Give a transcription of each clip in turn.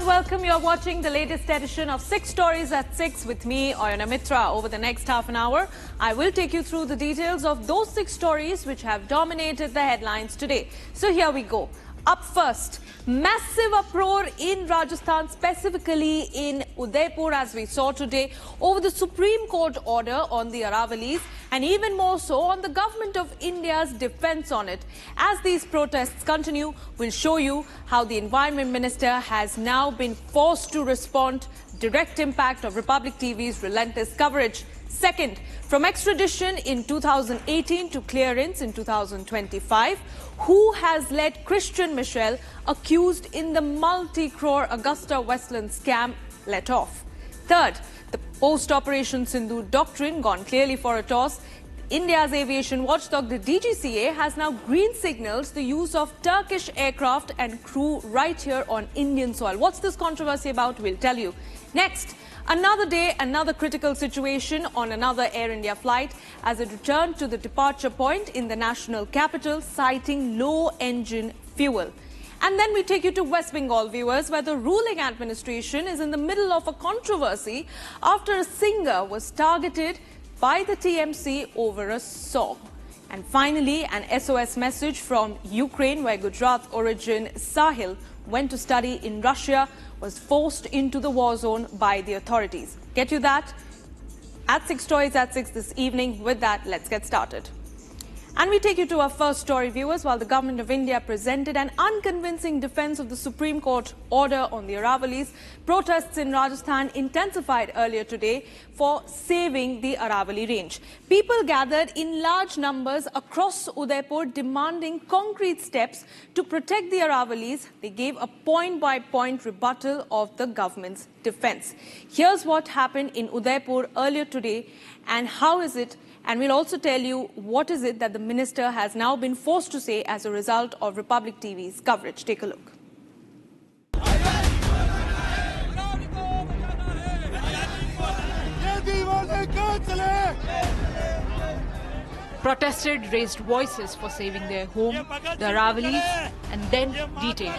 and welcome. You're watching the latest edition of 6 Stories at 6 with me, Oyana Mitra. Over the next half an hour, I will take you through the details of those 6 stories which have dominated the headlines today. So here we go. Up first, massive uproar in Rajasthan, specifically in Udaipur, as we saw today, over the Supreme Court order on the Aravallis, and even more so on the Government of India's defense on it. As these protests continue, we'll show you how the Environment Minister has now been forced to respond. Direct impact of Republic TV's relentless coverage. Second, from extradition in 2018 to clearance in 2025, who has led Christian Michel, accused in the multi-crore Augusta Westland scam, let off? Third, the post-Operation Sindoor doctrine gone clearly for a toss. India's aviation watchdog, the DGCA, has now green signals the use of Turkish aircraft and crew right here on Indian soil. What's this controversy about? We'll tell you. Next, another day, another critical situation on another Air India flight as it returned to the departure point in the national capital, citing low engine fuel. And then we take you to West Bengal, viewers, where the ruling administration is in the middle of a controversy after a singer was targeted by the TMC over a song. And finally, an SOS message from Ukraine, where Gujarat origin Sahil went to study in Russia, was forced into the war zone by the authorities. Get you that at 6 Stories at 6 this evening. With that, let's get started. And we take you to our first story, viewers. While the Government of India presented an unconvincing defense of the Supreme Court order on the Aravallis, protests in Rajasthan intensified earlier today for saving the Aravalli range. People gathered in large numbers across Udaipur demanding concrete steps to protect the Aravallis. They gave a point-by-point rebuttal of the government's defense. Here's what happened in Udaipur earlier today and how is it. And we'll also tell you what is it that the minister has now been forced to say as a result of Republic TV's coverage. Take a look. Protested, raised voices for saving their home, the Aravallis, and then detained.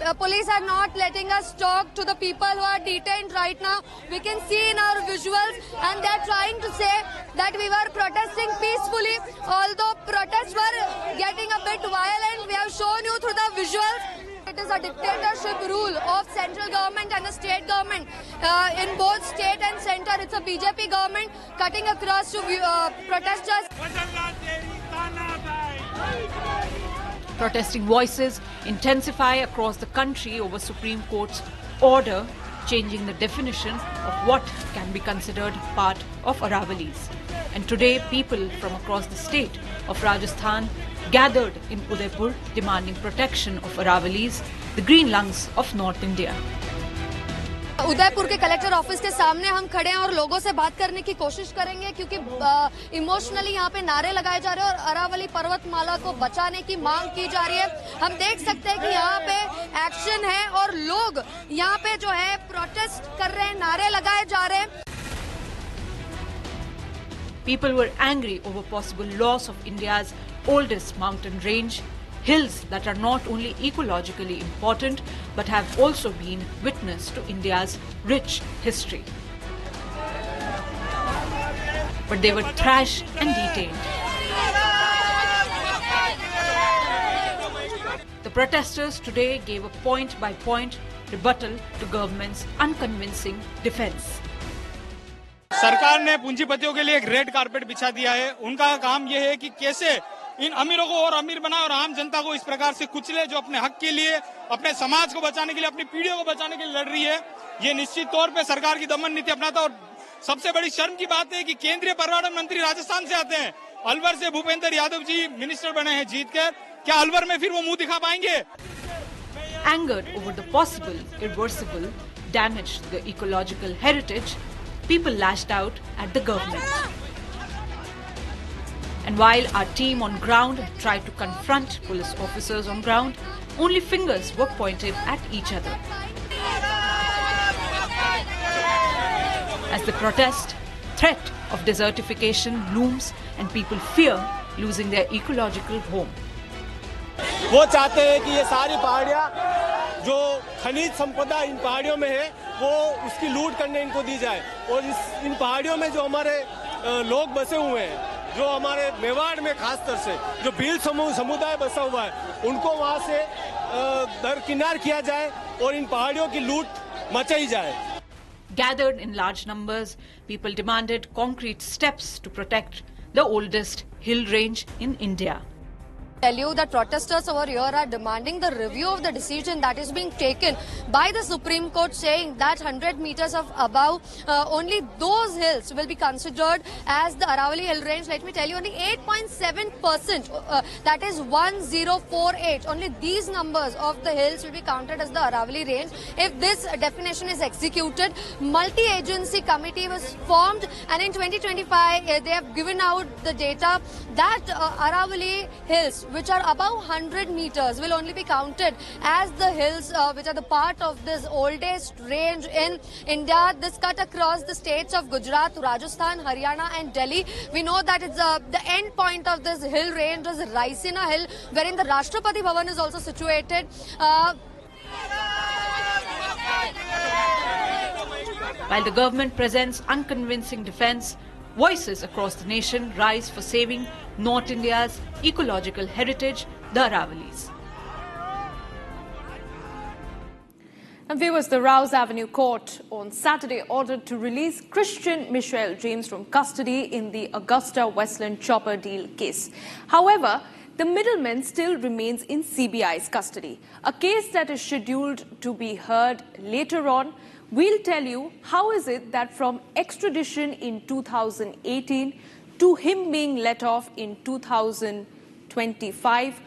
The police are not letting us talk to the people who are detained right now. We can see in our visuals, and they're trying to say that we were protesting peacefully. Although protests were getting a bit violent, we have shown you through the visuals. It is a dictatorship rule of central government and the state government. In both state and center, it's a BJP government cutting across to protesters. Protesting voices intensify across the country over Supreme Court's order changing the definition of what can be considered part of Aravallis. And today, people from across the state of Rajasthan gathered in Udaipur demanding protection of Aravallis, the green lungs of North India. Udaipur के collector office के सामने हम खड़े हैं और लोगों से बात करने की कोशिश करेंगे क्योंकि इमोशनली यहाँ पे नारे लगाए जा रहे हैं और अरावली पर्वतमाला को बचाने की मांग की जा रही है। हम देख सकते हैं कि यहाँ पे एक्शन है और लोग यहाँ पे जो है प्रोटेस्ट कर रहे हैं, नारे लगाए जा रहे हैं। People were angry over possible loss of India's oldest mountain range, hills that are not only ecologically important but have also been witness to India's rich history. But they were thrashed and detained. The protesters today gave a point-by-point rebuttal to government's unconvincing defense. सरकार ने पूंजीपतियों के लिए एक red carpet बिछा दिया है। उनका काम यह है कि कैसे इन अमीरों को और अमीर बनाए और आम जनता को इस प्रकार से कुचले जो अपने हक के लिए, अपने समाज को बचाने के लिए, अपनी पीढ़ियों को बचाने के लिए लड़ रही है। ये निश्चित तौर पे सरकार की दमन नीति अपनाता। और सबसे बड़ी शर्म की बात है कि केंद्रीय पर्यावरण मंत्री राजस्थान से आते हैं, अलवर से भूपेंद्र यादव जी मिनिस्टर बने हैं जीत कर। क्या अलवर में फिर वो मुंह दिखा पाएंगे? Angered over the possible irreversible damage to the ecological heritage, people lashed out at the government. And while our team on ground tried to confront police officers on ground, only fingers were pointed at each other. As the protest, threat of desertification looms and people fear losing their ecological home. वो चाहते हैं कि ये सारी पहाड़ियाँ जो खनिज संपदा इन पहाड़ियों में है वो उसकी लूट करने इनको दी जाए और इन पहाड़ियों में जो हमारे लोग बसे हुए हैं, जो हमारे मेवाड़ में खासतर से जो भील समुदाय बसा हुआ है, उनको वहाँ से दरकिनार किया जाए और इन पहाड़ियों की लूट मचाई जाए। Gathered in large numbers, people demanded concrete steps to protect the oldest hill range in India. Tell you that protesters over here are demanding the review of the decision that is being taken by the Supreme Court, saying that 100 meters of above, only those hills will be considered as the Aravalli Hill Range. Let me tell you, only 8.7%, that is 1048, only these numbers of the hills will be counted as the Aravalli Range. If this definition is executed, multi-agency committee was formed, and in 2025 they have given out the data that Aravalli Hills, which are above 100 meters, will only be counted as the hills which are the part of this oldest range in India. This cut across the states of Gujarat, Rajasthan, Haryana and Delhi. We know that it's the end point of this hill range is Raisina Hill, wherein the Rashtrapati Bhavan is also situated. While the government presents unconvincing defense, voices across the nation rise for saving North India's ecological heritage, the Aravallis. And viewers, the Rouse Avenue Court on Saturday ordered to release Christian Michelle James from custody in the Augusta Westland chopper deal case. However, the middleman still remains in CBI's custody, a case that is scheduled to be heard later on. We'll tell you how is it that from extradition in 2018 to him being let off in 2025,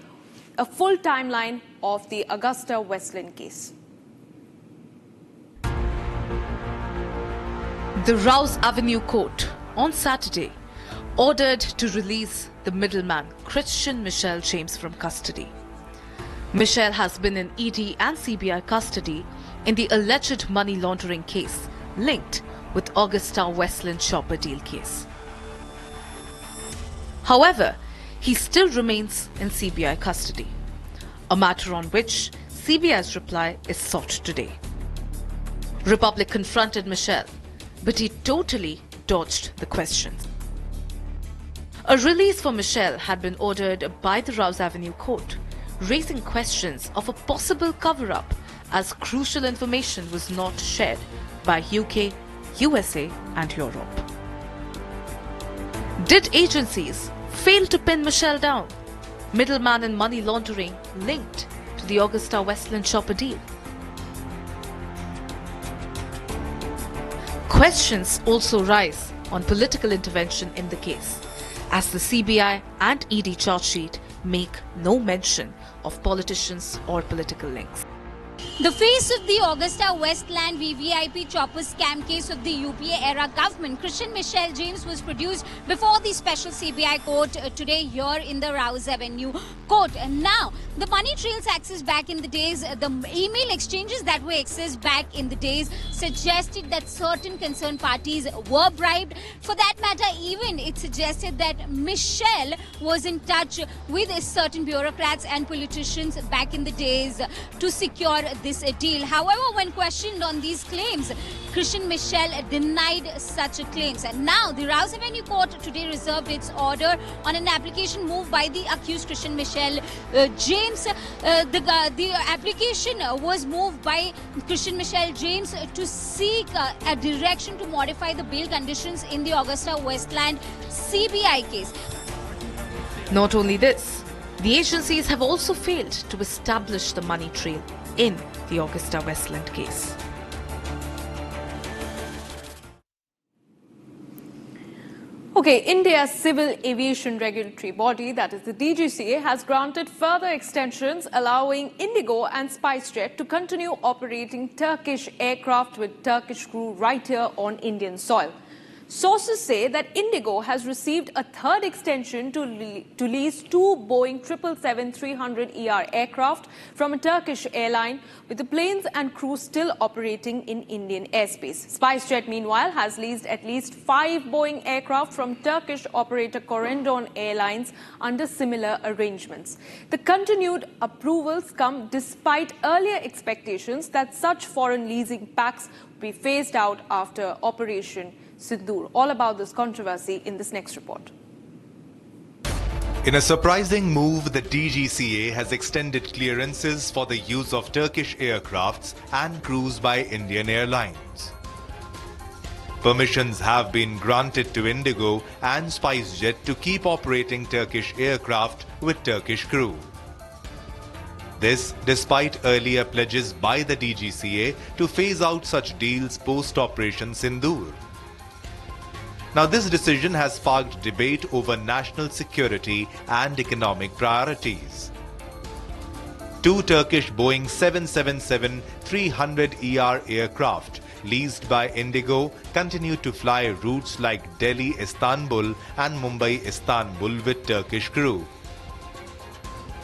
a full timeline of the Augusta Westland case. The Rouse Avenue Court on Saturday ordered to release the middleman Christian Michelle James from custody. Michelle has been in ED and CBI custody in the alleged money laundering case linked with Augusta Westland chopper deal case. However, he still remains in CBI custody, a matter on which CBI's reply is sought today. Republic confronted Michelle, but he totally dodged the questions. A release for Michelle had been ordered by the Rouse Avenue Court, raising questions of a possible cover-up as crucial information was not shared by UK, USA and Europe. Did agencies fail to pin Michelle down? Middleman in money laundering linked to the Augusta Westland chopper deal. Questions also rise on political intervention in the case, as the CBI and ED charge sheet make no mention of politicians or political links. The face of the Augusta Westland VVIP chopper scam case of the UPA-era government, Christian Michelle James, was produced before the special CBI court today here in the Rouse Avenue court. And now, the money trails accessed back in the days, the email exchanges that were accessed back in the days suggested that certain concerned parties were bribed. For that matter, even it suggested that Michelle was in touch with certain bureaucrats and politicians back in the days to secure this deal. However, when questioned on these claims, Christian Michelle denied such claims. And now the Rouse Avenue Court today reserved its order on an application moved by the accused Christian Michelle James. The application was moved by Christian Michelle James to seek a direction to modify the bail conditions in the Augusta Westland CBI case. Not only this, the agencies have also failed to establish the money trail in the Augusta Westland case. Okay, India's civil aviation regulatory body, that is the DGCA, has granted further extensions allowing Indigo and SpiceJet to continue operating Turkish aircraft with Turkish crew right here on Indian soil. Sources say that Indigo has received a third extension to lease two Boeing 777-300ER aircraft from a Turkish airline, with the planes and crew still operating in Indian airspace. SpiceJet, meanwhile, has leased at least 5 Boeing aircraft from Turkish operator Corendon Airlines under similar arrangements. The continued approvals come despite earlier expectations that such foreign leasing pacts will be phased out after Operation Sindoor. All about this controversy in this next report. In a surprising move, the DGCA has extended clearances for the use of Turkish aircrafts and crews by Indian Airlines. Permissions have been granted to Indigo and SpiceJet to keep operating Turkish aircraft with Turkish crew. This despite earlier pledges by the DGCA to phase out such deals post-Operation Sindoor. Now, this decision has sparked debate over national security and economic priorities. Two Turkish Boeing 777-300ER aircraft leased by Indigo continue to fly routes like Delhi-Istanbul and Mumbai-Istanbul with Turkish crew.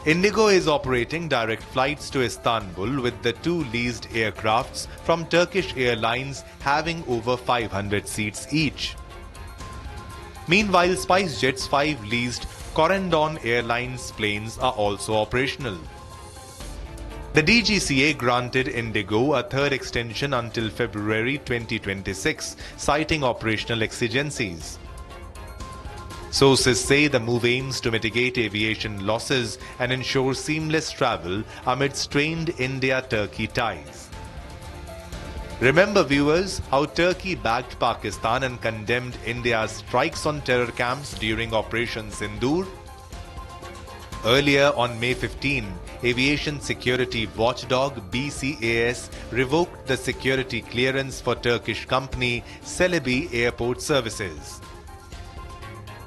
Indigo is operating direct flights to Istanbul with the two leased aircrafts from Turkish Airlines having over 500 seats each. Meanwhile, SpiceJet's 5 leased Corendon Airlines planes are also operational. The DGCA granted Indigo a third extension until February 2026, citing operational exigencies. Sources say the move aims to mitigate aviation losses and ensure seamless travel amid strained India-Turkey ties. Remember, viewers, how Turkey backed Pakistan and condemned India's strikes on terror camps during Operation Sindoor? Earlier on May 15, aviation security watchdog BCAS revoked the security clearance for Turkish company Celebi Airport Services.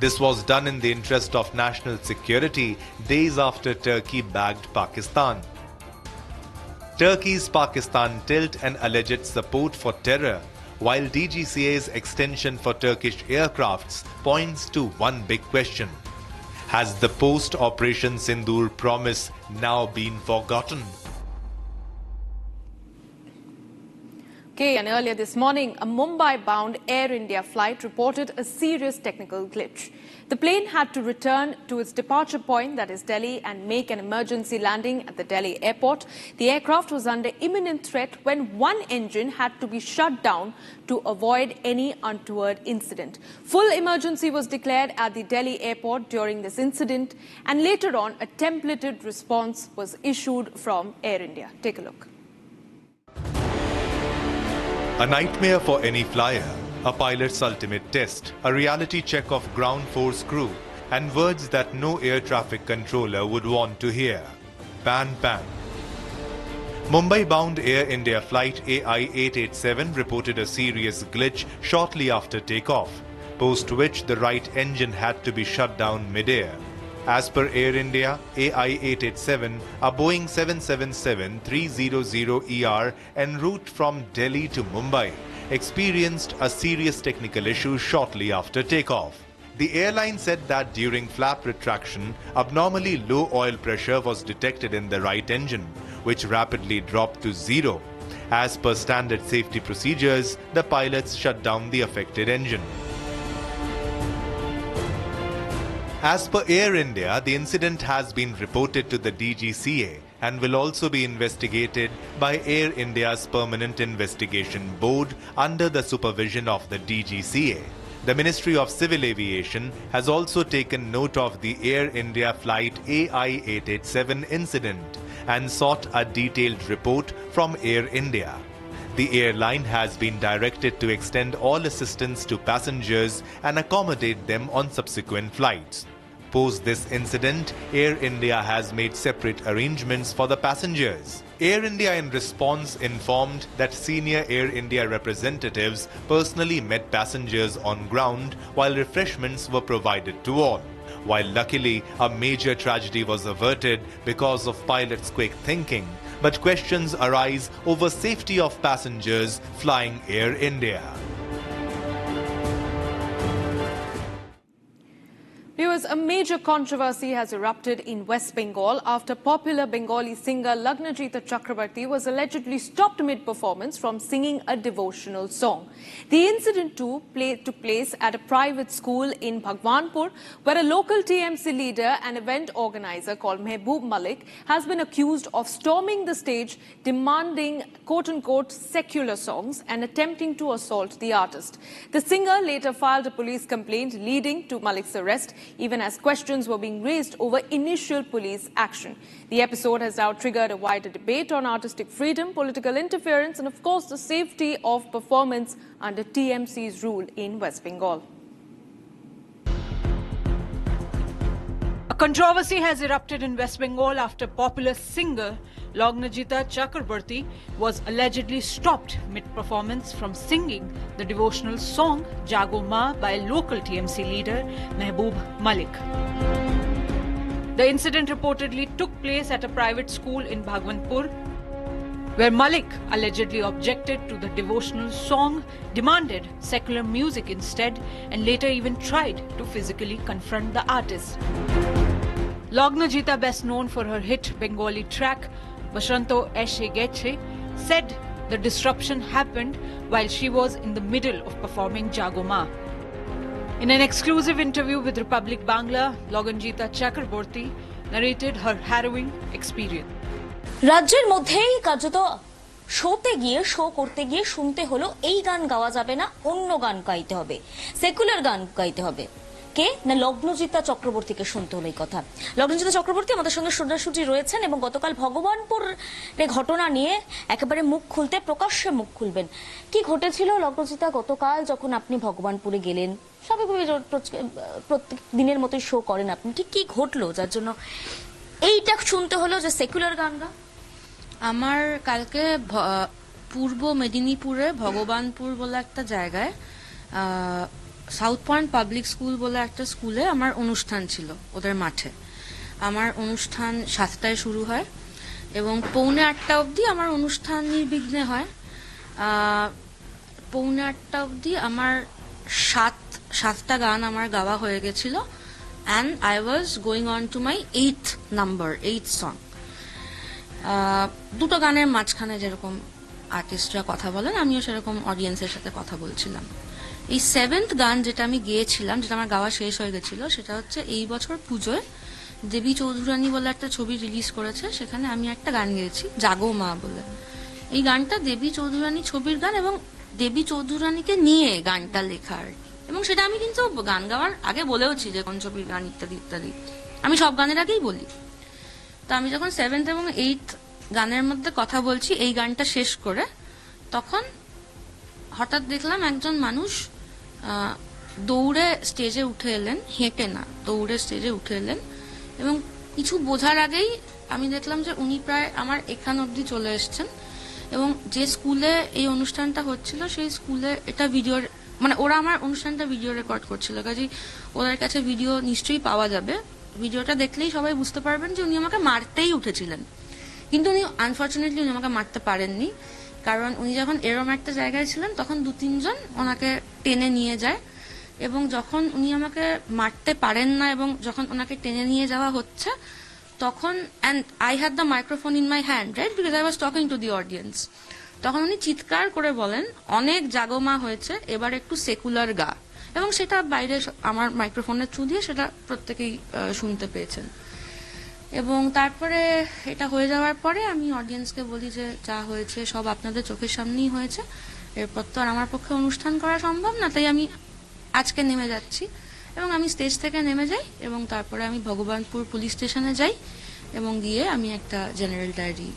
This was done in the interest of national security days after Turkey backed Pakistan. Turkey's Pakistan tilt and alleged support for terror, while DGCA's extension for Turkish aircrafts points to one big question. Has the post-Operation Sindoor promise now been forgotten? Okay, and earlier this morning, a Mumbai-bound Air India flight reported a serious technical glitch. The plane had to return to its departure point, that is Delhi, and make an emergency landing at the Delhi airport. The aircraft was under imminent threat when one engine had to be shut down to avoid any untoward incident. Full emergency was declared at the Delhi airport during this incident, and later on, a templated response was issued from Air India. Take a look. A nightmare for any flyer, a pilot's ultimate test, a reality check of ground force crew, and words that no air traffic controller would want to hear. Pan, pan. Mumbai-bound Air India flight AI-887 reported a serious glitch shortly after takeoff, post which the right engine had to be shut down mid-air. As per Air India, AI-887, a Boeing 777-300ER en route from Delhi to Mumbai, experienced a serious technical issue shortly after takeoff. The airline said that during flap retraction, abnormally low oil pressure was detected in the right engine, which rapidly dropped to zero. As per standard safety procedures, the pilots shut down the affected engine. As per Air India, the incident has been reported to the DGCA and will also be investigated by Air India's Permanent Investigation Board under the supervision of the DGCA. The Ministry of Civil Aviation has also taken note of the Air India flight AI-887 incident and sought a detailed report from Air India. The airline has been directed to extend all assistance to passengers and accommodate them on subsequent flights. Post this incident, Air India has made separate arrangements for the passengers. Air India in response informed that senior Air India representatives personally met passengers on ground while refreshments were provided to all. While luckily a major tragedy was averted because of pilots' quick thinking, but questions arise over safety of passengers flying Air India. viewers, a major controversy has erupted in West Bengal after popular Bengali singer Lagnajita Chakrabarti was allegedly stopped mid-performance from singing a devotional song. The incident took place at a private school in Bhagwanpur, where a local TMC leader and event organizer called Mehboob Malik has been accused of storming the stage, demanding quote-unquote secular songs and attempting to assault the artist. The singer later filed a police complaint leading to Malik's arrest, even as questions were being raised over initial police action. The episode has now triggered a wider debate on artistic freedom, political interference, and of course the safety of performance under TMC's rule in West Bengal. A controversy has erupted in West Bengal after popular singer Lagnajita Chakrabarti was allegedly stopped mid-performance from singing the devotional song Jago Ma by local TMC leader Mehboob Malik. The incident reportedly took place at a private school in Bhagwanpur, where Malik allegedly objected to the devotional song, demanded secular music instead, and later even tried to physically confront the artist. Lagnajita, best known for her hit Bengali track Bashanto Eshe Geche, said the disruption happened while she was in the middle of performing Jago Ma. In an exclusive interview with Republic Bangla, Lagnajita Chakrabarti narrated her harrowing experience. রাজ্যের মধ্যেই কার্যত শোতে গিয়ে show করতে গিয়ে শুনতে হলো এই গান গাওয়া যাবে না, অন্য গান গাইতে হবে, সেকুলার গান গাইতে হবে। কে না লগ্নজিতা চক্রবর্তীকে শুনতে হলো এই কথা। লগ্নজিতা চক্রবর্তী আমাদের সঙ্গে সোজাসুজি রয়েছেন এবং গতকাল ভগবানপুর ঘটনা নিয়ে একেবারে মুখ খুলতে প্রকাশ্যে মুখ খুলবেন। কি ঘটেছিল লগ্নজিতা গতকাল যখন আপনি ভগবানপুরে গেলেন? স্বাভাবিকভাবে প্রত্যেক দিনের মতোই শো করেন আপনি, ঠিক কি ঘটলো যার জন্য এইটা শুনতে হলো যে সেকুলার গান গা? আমার কালকে পূর্ব মেদিনীপুরে ভগবানপুর বলে একটা জায়গায় সাউথ পয়েন্ট পাবলিক স্কুল বলে একটা স্কুলে আমার অনুষ্ঠান ছিল, ওদের মাঠে। আমার অনুষ্ঠান 7টায় শুরু হয় এবং 7:45 অবধি আমার অনুষ্ঠান নির্বিঘ্নে হয়। 7:45 অবধি আমার 7টা গান আমার গাওয়া হয়ে গেছিল, and I was going on to my 8th song. দুটো গানের মাঝখানে যেরকম আর্টিস্টরা কথা বলেন, আমিও সেরকম অডিয়েন্সের সাথে কথা বলছিলাম। এই 7th গান যেটা আমি গেয়েছিলাম, যেটা আমার গাওয়া শেষ হয়ে গেছিল, সেটা হচ্ছে এই বছর পুজোয় দেবী চৌধুরানী বলে একটা ছবি রিলিজ করেছে, সেখানে আমি একটা গান গেয়েছি জাগো মা বলে। এই গানটা দেবী চৌধুরানী ছবির গান এবং দেবী চৌধুরানীকে নিয়ে গানটা লেখার, এবং সেটা আমি কিন্তু গান গাওয়ার আগে বলেওছি যে কোন ছবির গান ইত্যাদি ইত্যাদি, আমি সব গানের আগেই বলি। তো আমি যখন 7th এবং 8th গানের মধ্যে কথা বলছি এই গানটা শেষ করে, তখন হঠাৎ দেখলাম একজন মানুষ দৌড়ে স্টেজে উঠে এলেন, হেঁটে না দৌড়ে স্টেজে উঠে এলেন, এবং কিছু বোঝার আগেই আমি দেখলাম যে উনি প্রায় আমার এখান অবধি চলে এসছেন। এবং যে স্কুলে এই অনুষ্ঠানটা হচ্ছিল সেই স্কুলে এটা ভিডিও, মানে ওরা আমার অনুষ্ঠানটা ভিডিও রেকর্ড করছিল, কাজেই ওদের কাছে ভিডিও নিশ্চয়ই পাওয়া যাবে। ভিডিওটা দেখলেই সবাই বুঝতে পারবেন যে উনি আমাকে মারতেই উঠেছিলেন, কিন্তু উনি আনফর্চুনেটলি উনি আমাকে মারতে পারেননি, কারণ উনি যখন এরম একটা জায়গায় ছিলেন তখন 2-3 জন ওনাকে টেনে নিয়ে যায়, এবং যখন উনি আমাকে মারতে পারেন না এবং যখন ওনাকে টেনে নিয়ে যাওয়া হচ্ছে তখন, and I had the microphone in my hand, right, because I was talking to the audience, তখন উনি চিৎকার করে বলেন অনেক জাগমা হয়েছে, এবার একটু সেকুলার গা, এবং সেটা বাইরে আমার মাইক্রোফোনের থ্রু দিয়ে সেটা প্রত্যেকেই শুনতে পেয়েছেন। এবং তারপরে এটা হয়ে যাওয়ার পরে আমি অডিয়েন্সকে বলি যে যা হয়েছে সব আপনাদের চোখের সামনেই হয়েছে, এরপর তো আর আমার পক্ষে অনুষ্ঠান করা সম্ভব না, তাই আমি আজকে নেমে যাচ্ছি। এবং আমি স্টেজ থেকে নেমে যাই এবং তারপরে আমি ভগবানপুর পুলিশ স্টেশনে যাই এবং গিয়ে আমি একটা general diary.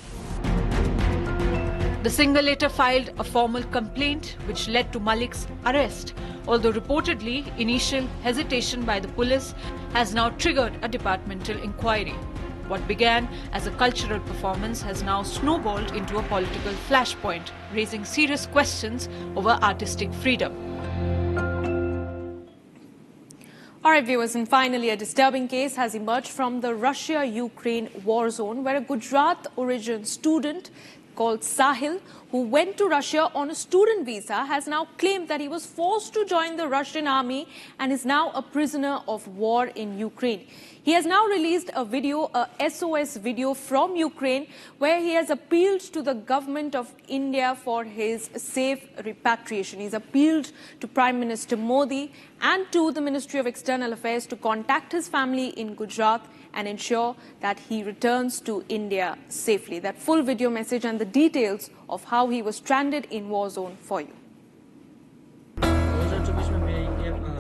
The singer later filed a formal complaint which led to Malik's arrest, although reportedly initial hesitation by the police has now triggered a departmental inquiry. What began as a cultural performance has now snowballed into a political flashpoint, raising serious questions over artistic freedom. All right, viewers, and finally, a disturbing case has emerged from the Russia-Ukraine war zone where a Gujarat origin student called Sahil, who went to Russia on a student visa, has now claimed that he was forced to join the Russian army and is now a prisoner of war in Ukraine. He has now released a video, a SOS video from Ukraine, where he has appealed to the government of India for his safe repatriation. He's appealed to Prime Minister Modi and to the Ministry of External Affairs to contact his family in Gujarat and ensure that he returns to India safely. That full video message and the details of how he was stranded in war zone for you.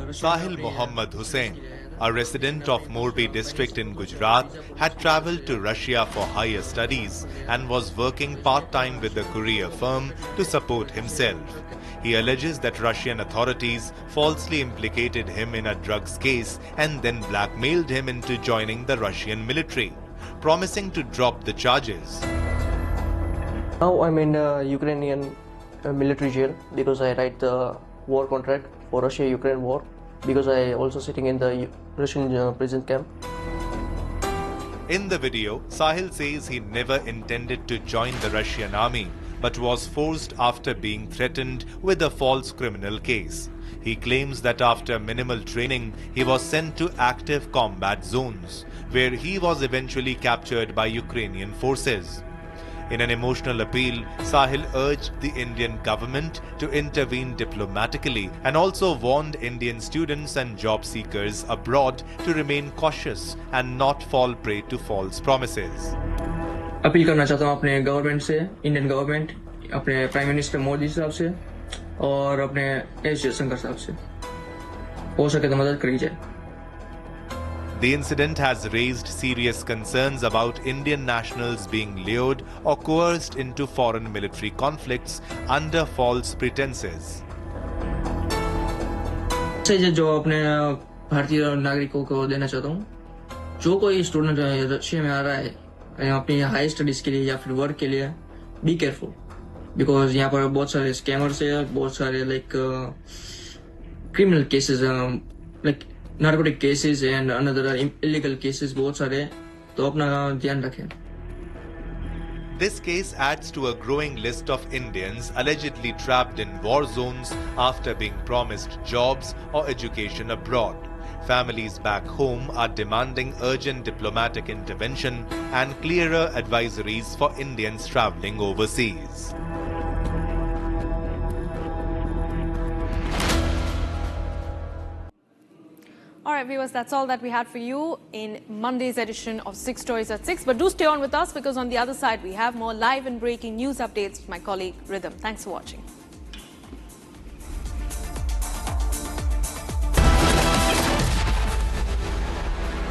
Sahil Mohammad Hussain, a resident of Morbi district in Gujarat, had travelled to Russia for higher studies and was working part-time with a courier firm to support himself. He alleges that Russian authorities falsely implicated him in a drugs case and then blackmailed him into joining the Russian military, promising to drop the charges. Now I'm in Ukrainian military jail because I write the war contract for Russia-Ukraine war, because I also sitting in the Russian prison camp. In the video, Sahil says he never intended to join the Russian army, but was forced after being threatened with a false criminal case. He claims that after minimal training, he was sent to active combat zones, where he was eventually captured by Ukrainian forces. In an emotional appeal, Sahil urged the Indian government to intervene diplomatically and also warned Indian students and job seekers abroad to remain cautious and not fall prey to false promises. Appeal करना चाहता हूँ अपने government से, Indian government, अपने prime minister Modi साहब से और अपने एस जयशंकर साहब से, हो सके तो मदद करी जाए. The incident has raised serious concerns about Indian nationals being lured or coerced into foreign military conflicts under false pretenses. जो अपने भारतीय नागरिकों को देना चाहता हूँ, जो कोई स्टूडेंट रशिया में आ रहा है अपनी हाई स्टडीज के लिए या फिर वर्क के लिए, बी केयरफुल, बिकॉज यहाँ पर बहुत सारे स्कैमर्स है, बहुत सारे like criminal cases, like narcotic cases and another illegal cases बहुत सारे, तो अपना ध्यान रखें. This case adds to a growing list of Indians allegedly trapped in war zones after being promised jobs or education abroad. Families back home are demanding urgent diplomatic intervention and clearer advisories for Indians travelling overseas. All right, viewers, that's all that we had for you in Monday's edition of 6 Stories at 6. But do stay on with us, because on the other side, we have more live and breaking news updates with my colleague Rhythm. Thanks for watching.